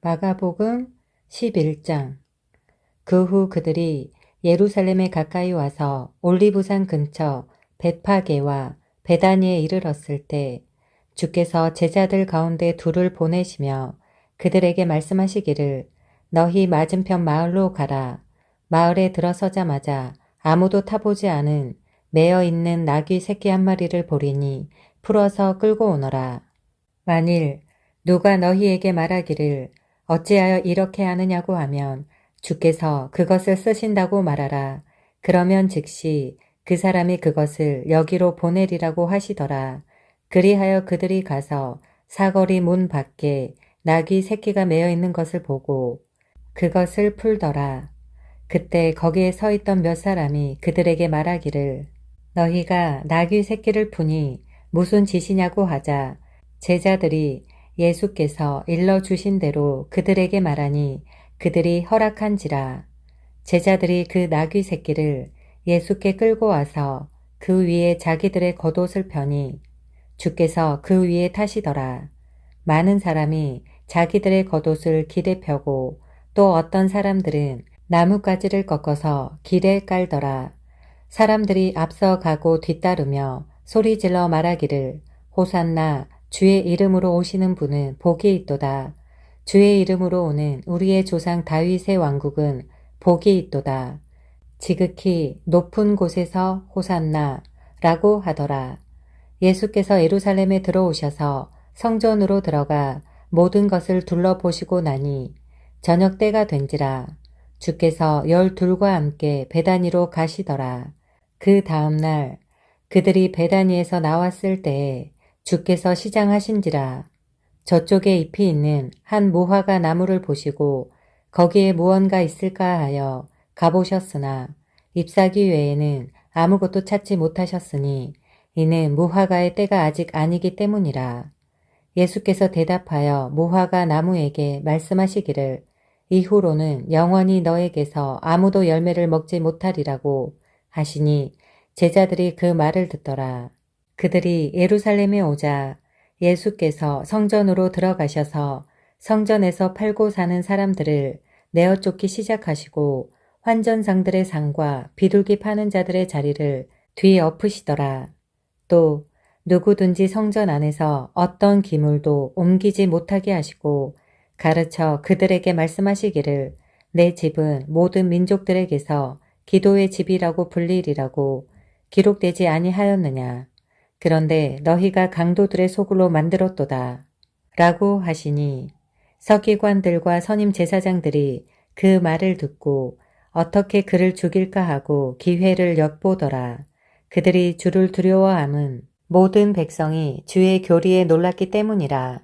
마가복음 11장. 그 후 그들이 예루살렘에 가까이 와서 올리브산 근처 벳파게와 베다니에 이르렀을 때 주께서 제자들 가운데 둘을 보내시며 그들에게 말씀하시기를 너희 맞은편 마을로 가라. 마을에 들어서자마자 아무도 타보지 않은 매어 있는 나귀 새끼 한 마리를 보리니 풀어서 끌고 오너라. 만일 누가 너희에게 말하기를 어찌하여 이렇게 하느냐고 하면 주께서 그것을 쓰신다고 말하라. 그러면 즉시 그 사람이 그것을 여기로 보내리라고 하시더라. 그리하여 그들이 가서 사거리 문 밖에 나귀 새끼가 매어 있는 것을 보고 그것을 풀더라. 그때 거기에 서 있던 몇 사람이 그들에게 말하기를 너희가 나귀 새끼를 푸니 무슨 짓이냐고 하자 제자들이 예수께서 일러주신 대로 그들에게 말하니 그들이 허락한지라. 제자들이 그 나귀 새끼를 예수께 끌고 와서 그 위에 자기들의 겉옷을 펴니 주께서 그 위에 타시더라. 많은 사람이 자기들의 겉옷을 길에 펴고 또 어떤 사람들은 나뭇가지를 꺾어서 길에 깔더라. 사람들이 앞서 가고 뒤따르며 소리질러 말하기를 호산나 주의 이름으로 오시는 분은 복이 있도다. 주의 이름으로 오는 우리의 조상 다윗의 왕국은 복이 있도다. 지극히 높은 곳에서 호산나 라고 하더라. 예수께서 예루살렘에 들어오셔서 성전으로 들어가 모든 것을 둘러보시고 나니 저녁 때가 된지라. 주께서 12과 함께 베다니로 가시더라. 그 다음 날 그들이 베다니에서 나왔을 때에 주께서 시장하신지라. 저쪽에 잎이 있는 한 무화과 나무를 보시고 거기에 무언가 있을까 하여 가보셨으나 잎사귀 외에는 아무것도 찾지 못하셨으니 이는 무화과의 때가 아직 아니기 때문이라. 예수께서 대답하여 무화과 나무에게 말씀하시기를 이후로는 영원히 너에게서 아무도 열매를 먹지 못하리라고 하시니 제자들이 그 말을 듣더라. 그들이 예루살렘에 오자 예수께서 성전으로 들어가셔서 성전에서 팔고 사는 사람들을 내어 쫓기 시작하시고 환전상들의 상과 비둘기 파는 자들의 자리를 뒤엎으시더라. 또 누구든지 성전 안에서 어떤 기물도 옮기지 못하게 하시고 가르쳐 그들에게 말씀하시기를 내 집은 모든 민족들에게서 기도의 집이라고 불리리라고 기록되지 아니하였느냐. 그런데 너희가 강도들의 소굴로 만들었도다. 라고 하시니 서기관들과 선임 제사장들이 그 말을 듣고 어떻게 그를 죽일까 하고 기회를 엿보더라. 그들이 주를 두려워함은 모든 백성이 주의 교리에 놀랐기 때문이라.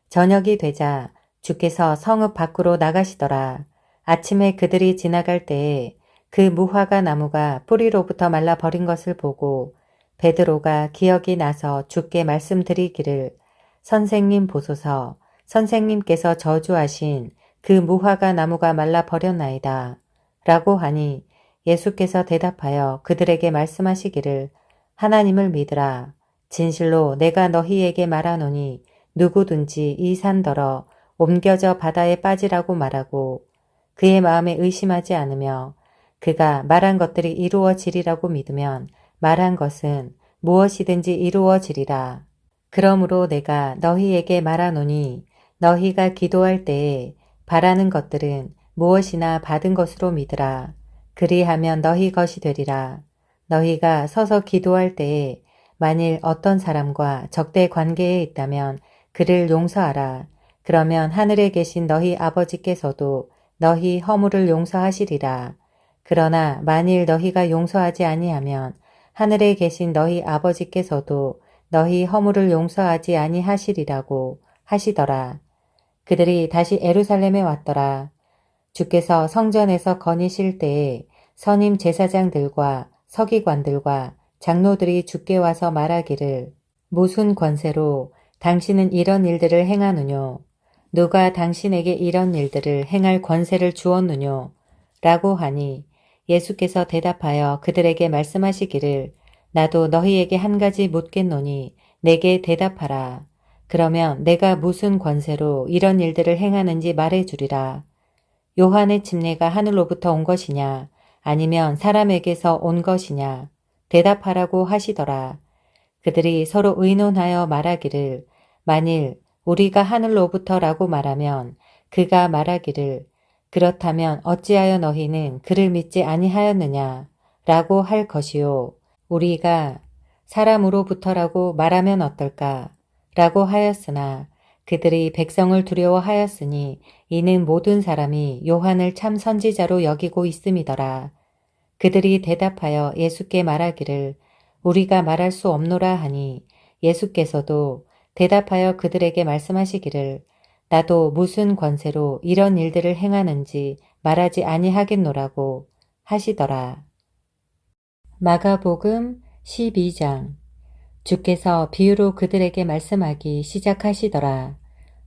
저녁이 되자 주께서 성읍 밖으로 나가시더라. 아침에 그들이 지나갈 때에 그 무화과 나무가 뿌리로부터 말라 버린 것을 보고 베드로가 기억이 나서 주께 말씀드리기를 선생님 보소서 선생님께서 저주하신 그 무화과 나무가 말라 버렸나이다. 라고 하니 예수께서 대답하여 그들에게 말씀하시기를 하나님을 믿으라. 진실로 내가 너희에게 말하노니 누구든지 이 산더러 옮겨져 바다에 빠지라고 말하고 그의 마음에 의심하지 않으며 그가 말한 것들이 이루어지리라고 믿으면 말한 것은 무엇이든지 이루어지리라. 그러므로 내가 너희에게 말하노니 너희가 기도할 때에 바라는 것들은 무엇이나 받은 것으로 믿으라. 그리하면 너희 것이 되리라. 너희가 서서 기도할 때에 만일 어떤 사람과 적대 관계에 있다면 그를 용서하라. 그러면 하늘에 계신 너희 아버지께서도 너희 허물을 용서하시리라. 그러나 만일 너희가 용서하지 아니하면 하늘에 계신 너희 아버지께서도 너희 허물을 용서하지 아니하시리라고 하시더라. 그들이 다시 예루살렘에 왔더라. 주께서 성전에서 거니실 때에 선임 제사장들과 서기관들과 장로들이 주께 와서 말하기를 무슨 권세로 당신은 이런 일들을 행하느뇨? 누가 당신에게 이런 일들을 행할 권세를 주었느뇨? 라고 하니 예수께서 대답하여 그들에게 말씀하시기를 나도 너희에게 한 가지 묻겠노니 내게 대답하라. 그러면 내가 무슨 권세로 이런 일들을 행하는지 말해주리라. 요한의 침례가 하늘로부터 온 것이냐 아니면 사람에게서 온 것이냐 대답하라고 하시더라. 그들이 서로 의논하여 말하기를 만일 우리가 하늘로부터라고 말하면 그가 말하기를 그렇다면 어찌하여 너희는 그를 믿지 아니하였느냐 라고 할 것이요 우리가 사람으로부터라고 말하면 어떨까 라고 하였으나 그들이 백성을 두려워하였으니 이는 모든 사람이 요한을 참 선지자로 여기고 있음이더라. 그들이 대답하여 예수께 말하기를 우리가 말할 수 없노라 하니 예수께서도 대답하여 그들에게 말씀하시기를 나도 무슨 권세로 이런 일들을 행하는지 말하지 아니하겠노라고 하시더라. 마가복음 12장 주께서 비유로 그들에게 말씀하기 시작하시더라.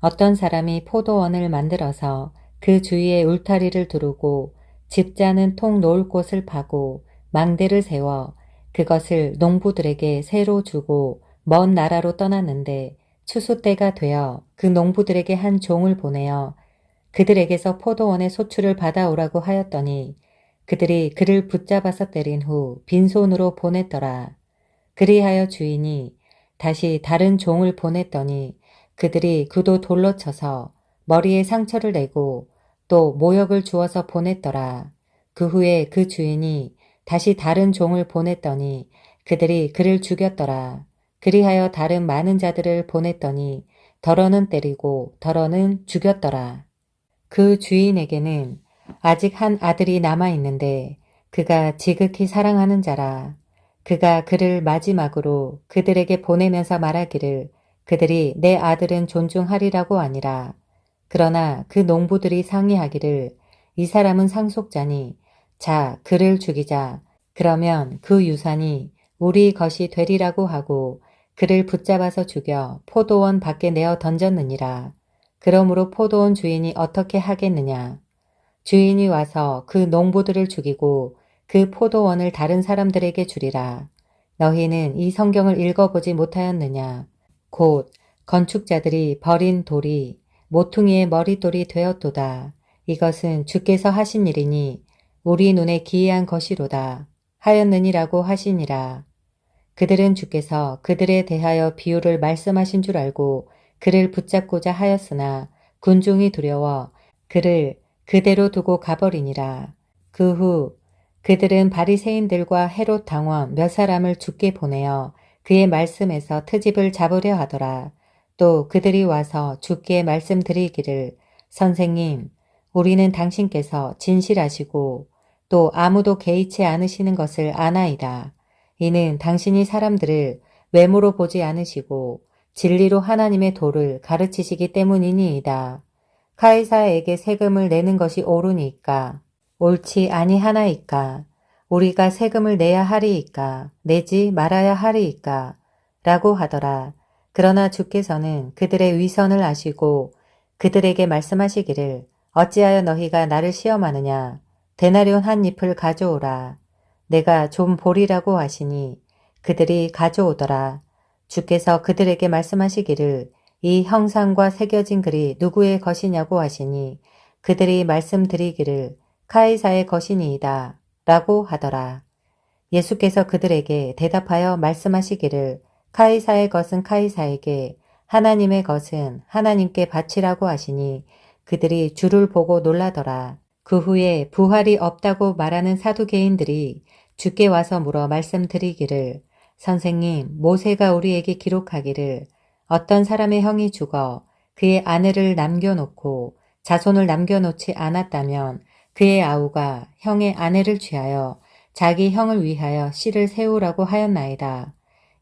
어떤 사람이 포도원을 만들어서 그 주위에 울타리를 두르고 집자는 통 놓을 곳을 파고 망대를 세워 그것을 농부들에게 새로 주고 먼 나라로 떠났는데 추수 때가 되어 그 농부들에게 한 종을 보내어 그들에게서 포도원의 소출을 받아오라고 하였더니 그들이 그를 붙잡아서 때린 후 빈손으로 보냈더라. 그리하여 주인이 다시 다른 종을 보냈더니 그들이 그도 돌로 쳐서 머리에 상처를 내고 또 모욕을 주어서 보냈더라. 그 후에 그 주인이 다시 다른 종을 보냈더니 그들이 그를 죽였더라. 그리하여 다른 많은 자들을 보냈더니 더러는 때리고 더러는 죽였더라. 그 주인에게는 아직 한 아들이 남아있는데 그가 지극히 사랑하는 자라. 그가 그를 마지막으로 그들에게 보내면서 말하기를 그들이 내 아들은 존중하리라고 아니라 그러나 그 농부들이 상의하기를 이 사람은 상속자니 자 그를 죽이자 그러면 그 유산이 우리 것이 되리라고 하고 그를 붙잡아서 죽여 포도원 밖에 내어 던졌느니라. 그러므로 포도원 주인이 어떻게 하겠느냐. 주인이 와서 그 농부들을 죽이고 그 포도원을 다른 사람들에게 주리라. 너희는 이 성경을 읽어보지 못하였느냐. 곧 건축자들이 버린 돌이 모퉁이의 머릿돌이 되었도다. 이것은 주께서 하신 일이니 우리 눈에 기이한 것이로다. 하였느니라고 하시니라. 그들은 주께서 그들에 대하여 비유를 말씀하신 줄 알고 그를 붙잡고자 하였으나 군중이 두려워 그를 그대로 두고 가버리니라. 그 후 그들은 바리새인들과 헤롯 당원 몇 사람을 죽게 보내어 그의 말씀에서 트집을 잡으려 하더라. 또 그들이 와서 주께 말씀드리기를 선생님 우리는 당신께서 진실하시고 또 아무도 개의치 않으시는 것을 아나이다. 이는 당신이 사람들을 외모로 보지 않으시고 진리로 하나님의 도를 가르치시기 때문이니이다. 카이사에게 세금을 내는 것이 옳으니까 옳지 아니하나이까 우리가 세금을 내야 하리이까 내지 말아야 하리이까 라고 하더라. 그러나 주께서는 그들의 위선을 아시고 그들에게 말씀하시기를 어찌하여 너희가 나를 시험하느냐 데나리온 한 잎을 가져오라. 내가 좀 보리라고 하시니 그들이 가져오더라. 주께서 그들에게 말씀하시기를 이 형상과 새겨진 글이 누구의 것이냐고 하시니 그들이 말씀드리기를 카이사의 것이니이다 라고 하더라. 예수께서 그들에게 대답하여 말씀하시기를 카이사의 것은 카이사에게 하나님의 것은 하나님께 바치라고 하시니 그들이 주를 보고 놀라더라. 그 후에 부활이 없다고 말하는 사두개인들이 주께 와서 물어 말씀드리기를 선생님 모세가 우리에게 기록하기를 어떤 사람의 형이 죽어 그의 아내를 남겨놓고 자손을 남겨놓지 않았다면 그의 아우가 형의 아내를 취하여 자기 형을 위하여 씨를 세우라고 하였나이다.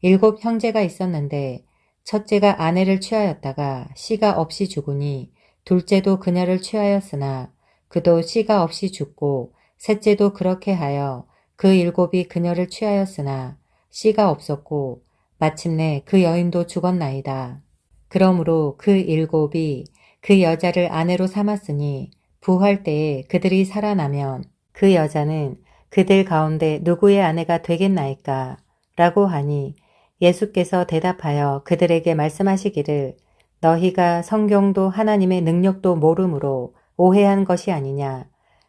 7 형제가 있었는데 첫째가 아내를 취하였다가 씨가 없이 죽으니 둘째도 그녀를 취하였으나 그도 씨가 없이 죽고 셋째도 그렇게 하여 그 7이 그녀를 취하였으나 씨가 없었고 마침내 그 여인도 죽었나이다. 그러므로 그 7이 그 여자를 아내로 삼았으니 부활 때에 그들이 살아나면 그 여자는 그들 가운데 누구의 아내가 되겠나이까? 라고 하니 예수께서 대답하여 그들에게 말씀하시기를 너희가 성경도 하나님의 능력도 모름으로 오해한 것이 아니냐.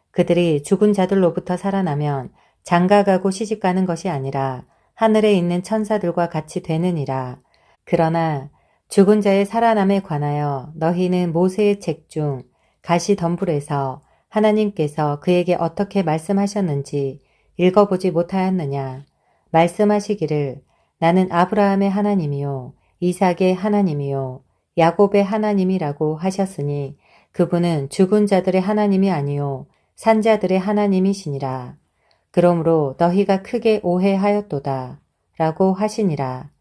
그들이 죽은 자들로부터 살아나면 장가가고 시집가는 것이 아니라 하늘에 있는 천사들과 같이 되느니라. 그러나 죽은 자의 살아남에 관하여 너희는 모세의 책 중 가시덤불에서 하나님께서 그에게 어떻게 말씀하셨는지 읽어보지 못하였느냐. 말씀하시기를 나는 아브라함의 하나님이요 이삭의 하나님이요 야곱의 하나님이라고 하셨으니 그분은 죽은 자들의 하나님이 아니요 산자들의 하나님이시니라. 그러므로 너희가 크게 오해하였도다 라고 하시니라.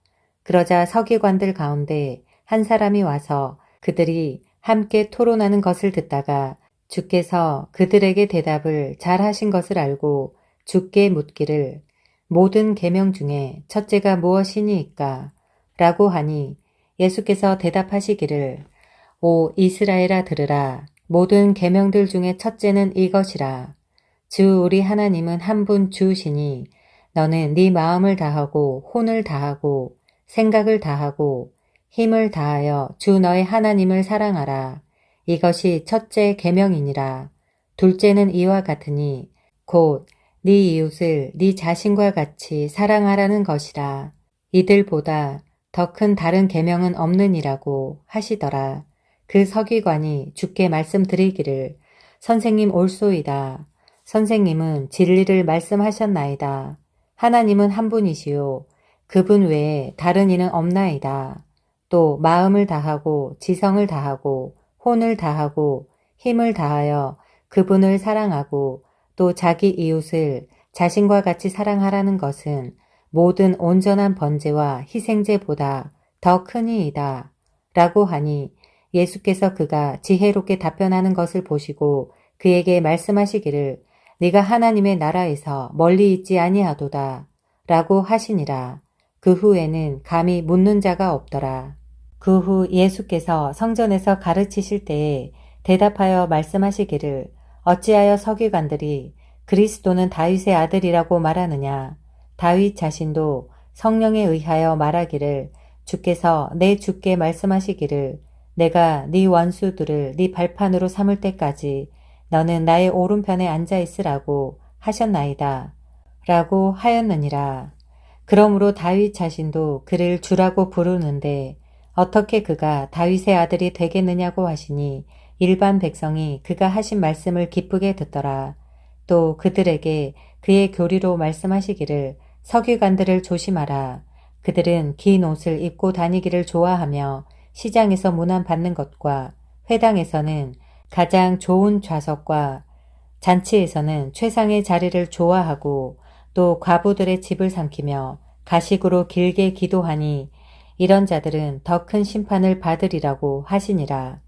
그러자 서기관들 가운데 한 사람이 와서 그들이 함께 토론하는 것을 듣다가 주께서 그들에게 대답을 잘 하신 것을 알고 주께 묻기를 모든 계명 중에 첫째가 무엇이니이까? 라고 하니 예수께서 대답하시기를 오 이스라엘아 들으라. 모든 계명들 중에 첫째는 이것이라. 주 우리 하나님은 한 분 주시니 너는 네 마음을 다하고 혼을 다하고 생각을 다하고 힘을 다하여 주 너의 하나님을 사랑하라. 이것이 첫째 계명이니라. 둘째는 이와 같으니 곧 네 이웃을 네 자신과 같이 사랑하라는 것이라. 이들보다 더 큰 다른 계명은 없느니라고 하시더라. 그 서기관이 주께 말씀드리기를 선생님 올소이다. 선생님은 진리를 말씀하셨나이다. 하나님은 한 분이시요 그분 외에 다른 이는 없나이다. 또 마음을 다하고 지성을 다하고 혼을 다하고 힘을 다하여 그분을 사랑하고 또 자기 이웃을 자신과 같이 사랑하라는 것은 모든 온전한 번제와 희생제보다 더 크니이다. 라고 하니 예수께서 그가 지혜롭게 답변하는 것을 보시고 그에게 말씀하시기를 네가 하나님의 나라에서 멀리 있지 아니하도다. 라고 하시니라. 그 후에는 감히 묻는 자가 없더라. 그 후 예수께서 성전에서 가르치실 때에 대답하여 말씀하시기를 어찌하여 서기관들이 그리스도는 다윗의 아들이라고 말하느냐. 다윗 자신도 성령에 의하여 말하기를 주께서 내 주께 말씀하시기를 내가 네 원수들을 네 발판으로 삼을 때까지 너는 나의 오른편에 앉아 있으라고 하셨나이다. 라고 하였느니라. 그러므로 다윗 자신도 그를 주라고 부르는데 어떻게 그가 다윗의 아들이 되겠느냐고 하시니 일반 백성이 그가 하신 말씀을 기쁘게 듣더라. 또 그들에게 그의 교리로 말씀하시기를 서기관들을 조심하라. 그들은 긴 옷을 입고 다니기를 좋아하며 시장에서 문안받는 것과 회당에서는 가장 좋은 좌석과 잔치에서는 최상의 자리를 좋아하고 또 과부들의 집을 삼키며 가식으로 길게 기도하니 이런 자들은 더 큰 심판을 받으리라고 하시니라.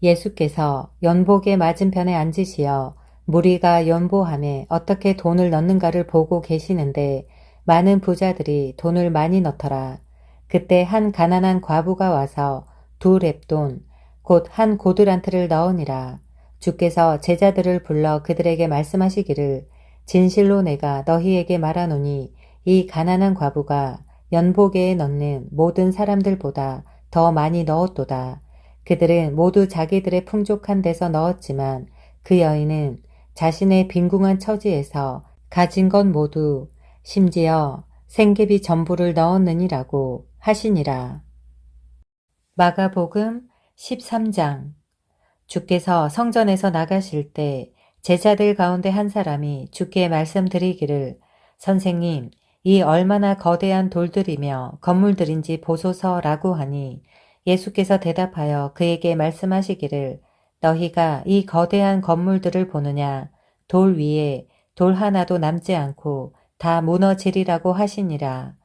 예수께서 연복의 맞은편에 앉으시어 무리가 연보함에 어떻게 돈을 넣는가를 보고 계시는데 많은 부자들이 돈을 많이 넣더라. 그때 한 가난한 과부가 와서 2렙돈 곧 한 고드란트를 넣으니라. 주께서 제자들을 불러 그들에게 말씀하시기를 진실로 내가 너희에게 말하노니 이 가난한 과부가 연보계에 넣는 모든 사람들보다 더 많이 넣었도다. 그들은 모두 자기들의 풍족한 데서 넣었지만 그 여인은 자신의 빈궁한 처지에서 가진 것 모두 심지어 생계비 전부를 넣었느니라고 하시니라. 마가복음 13장. 주께서 성전에서 나가실 때 제자들 가운데 한 사람이 주께 말씀드리기를 선생님 이 얼마나 거대한 돌들이며 건물들인지 보소서라고 하니 예수께서 대답하여 그에게 말씀하시기를 너희가 이 거대한 건물들을 보느냐 돌 위에 돌 하나도 남지 않고 다 무너지리라고 하시니라.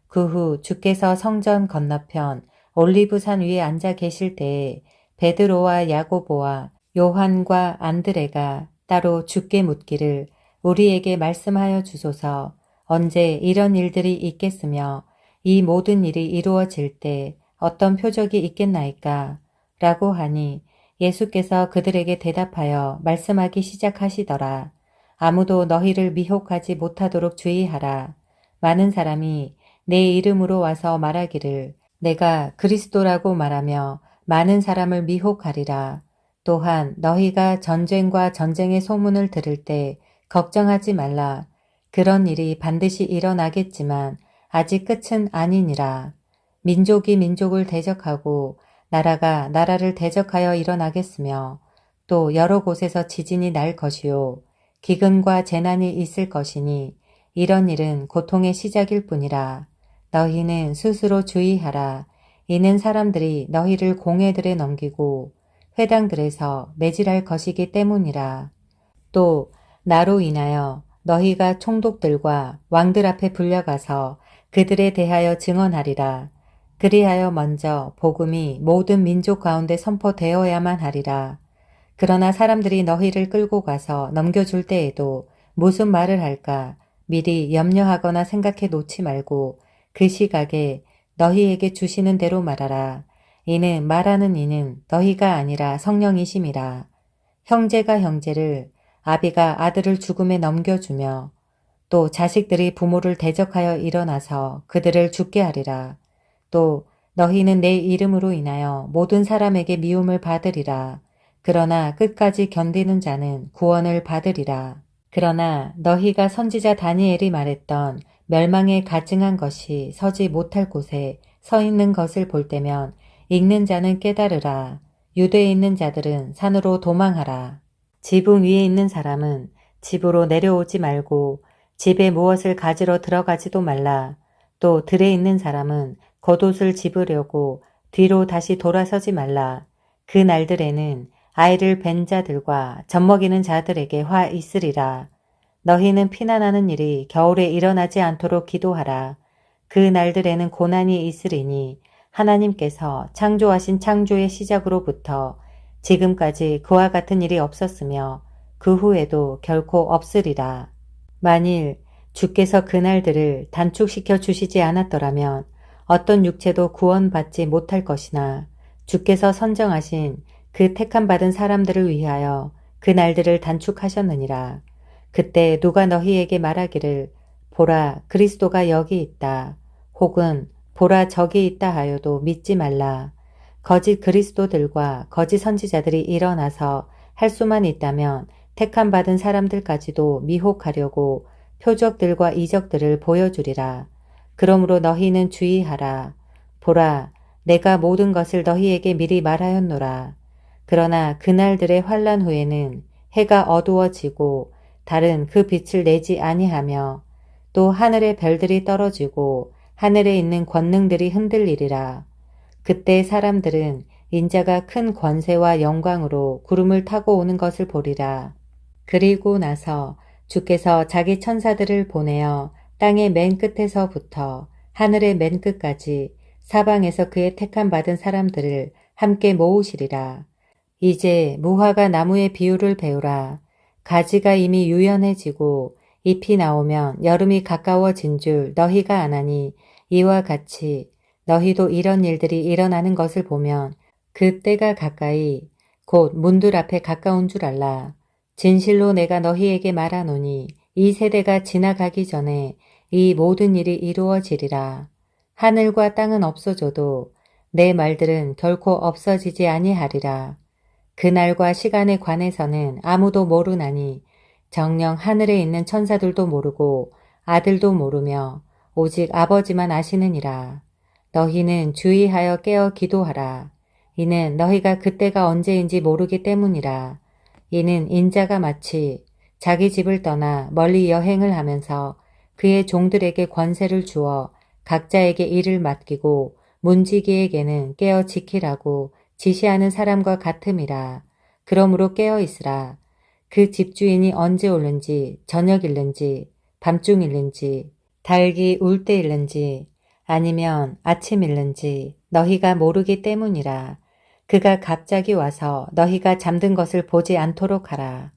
그 후 주께서 성전 건너편 올리브산 위에 앉아 계실 때에 베드로와 야고보와 요한과 안드레가 따로 주께 묻기를 우리에게 말씀하여 주소서 언제 이런 일들이 있겠으며 이 모든 일이 이루어질 때 어떤 표적이 있겠나이까? 라고 하니 예수께서 그들에게 대답하여 말씀하기 시작하시더라. 아무도 너희를 미혹하지 못하도록 주의하라. 많은 사람이 내 이름으로 와서 말하기를 내가 그리스도라고 말하며 많은 사람을 미혹하리라. 또한 너희가 전쟁과 전쟁의 소문을 들을 때 걱정하지 말라. 그런 일이 반드시 일어나겠지만 아직 끝은 아니니라. 민족이 민족을 대적하고 나라가 나라를 대적하여 일어나겠으며 또 여러 곳에서 지진이 날 것이요 기근과 재난이 있을 것이니 이런 일은 고통의 시작일 뿐이라. 너희는 스스로 주의하라. 이는 사람들이 너희를 공회들에 넘기고 회당들에서 매질할 것이기 때문이라. 또 나로 인하여 너희가 총독들과 왕들 앞에 불려가서 그들에 대하여 증언하리라. 그리하여 먼저 복음이 모든 민족 가운데 선포되어야만 하리라. 그러나 사람들이 너희를 끌고 가서 넘겨줄 때에도 무슨 말을 할까 미리 염려하거나 생각해 놓지 말고 그 시각에 너희에게 주시는 대로 말하라. 이는 말하는 이는 너희가 아니라 성령이심이라. 형제가 형제를 아비가 아들을 죽음에 넘겨주며 또 자식들이 부모를 대적하여 일어나서 그들을 죽게 하리라. 또 너희는 내 이름으로 인하여 모든 사람에게 미움을 받으리라. 그러나 끝까지 견디는 자는 구원을 받으리라. 그러나 너희가 선지자 다니엘이 말했던 멸망에 가증한 것이 서지 못할 곳에 서 있는 것을 볼 때면 읽는 자는 깨달으라. 유대에 있는 자들은 산으로 도망하라. 지붕 위에 있는 사람은 집으로 내려오지 말고 집에 무엇을 가지러 들어가지도 말라. 또 들에 있는 사람은 겉옷을 집으려고 뒤로 다시 돌아서지 말라. 그 날들에는 아이를 벤 자들과 젖먹이는 자들에게 화 있으리라. 너희는 피난하는 일이 겨울에 일어나지 않도록 기도하라. 그 날들에는 고난이 있으리니 하나님께서 창조하신 창조의 시작으로부터 지금까지 그와 같은 일이 없었으며 그 후에도 결코 없으리라. 만일 주께서 그 날들을 단축시켜 주시지 않았더라면 어떤 육체도 구원받지 못할 것이나 주께서 선정하신 그 택함받은 사람들을 위하여 그 날들을 단축하셨느니라. 그때 누가 너희에게 말하기를 보라 그리스도가 여기 있다. 혹은 보라 저기 있다 하여도 믿지 말라. 거짓 그리스도들과 거짓 선지자들이 일어나서 할 수만 있다면 택함받은 사람들까지도 미혹하려고 표적들과 이적들을 보여주리라. 그러므로 너희는 주의하라. 보라 내가 모든 것을 너희에게 미리 말하였노라. 그러나 그날들의 환난 후에는 해가 어두워지고 달은 그 빛을 내지 아니하며 또 하늘의 별들이 떨어지고 하늘에 있는 권능들이 흔들리리라. 그때 사람들은 인자가 큰 권세와 영광으로 구름을 타고 오는 것을 보리라. 그리고 나서 주께서 자기 천사들을 보내어 땅의 맨 끝에서부터 하늘의 맨 끝까지 사방에서 그의 택함 받은 사람들을 함께 모으시리라. 이제 무화과 나무의 비유를 배우라. 가지가 이미 유연해지고 잎이 나오면 여름이 가까워진 줄 너희가 아나니 이와 같이 너희도 이런 일들이 일어나는 것을 보면 그 때가 가까이 곧 문들 앞에 가까운 줄 알라. 진실로 내가 너희에게 말하노니 이 세대가 지나가기 전에 이 모든 일이 이루어지리라. 하늘과 땅은 없어져도 내 말들은 결코 없어지지 아니하리라. 그날과 시간에 관해서는 아무도 모르나니 정녕 하늘에 있는 천사들도 모르고 아들도 모르며 오직 아버지만 아시느니라. 너희는 주의하여 깨어 기도하라. 이는 너희가 그때가 언제인지 모르기 때문이라. 이는 인자가 마치 자기 집을 떠나 멀리 여행을 하면서 그의 종들에게 권세를 주어 각자에게 일을 맡기고 문지기에게는 깨어 지키라고 지시하는 사람과 같음이라. 그러므로 깨어 있으라. 그 집주인이 언제 오는지 저녁일는지 밤중일는지 달기 울 때일는지 아니면 아침일는지 너희가 모르기 때문이라. 그가 갑자기 와서 너희가 잠든 것을 보지 않도록 하라.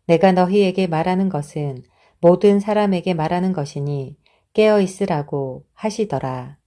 내가 너희에게 말하는 것은 모든 사람에게 말하는 것이니 깨어 있으라고 하시더라.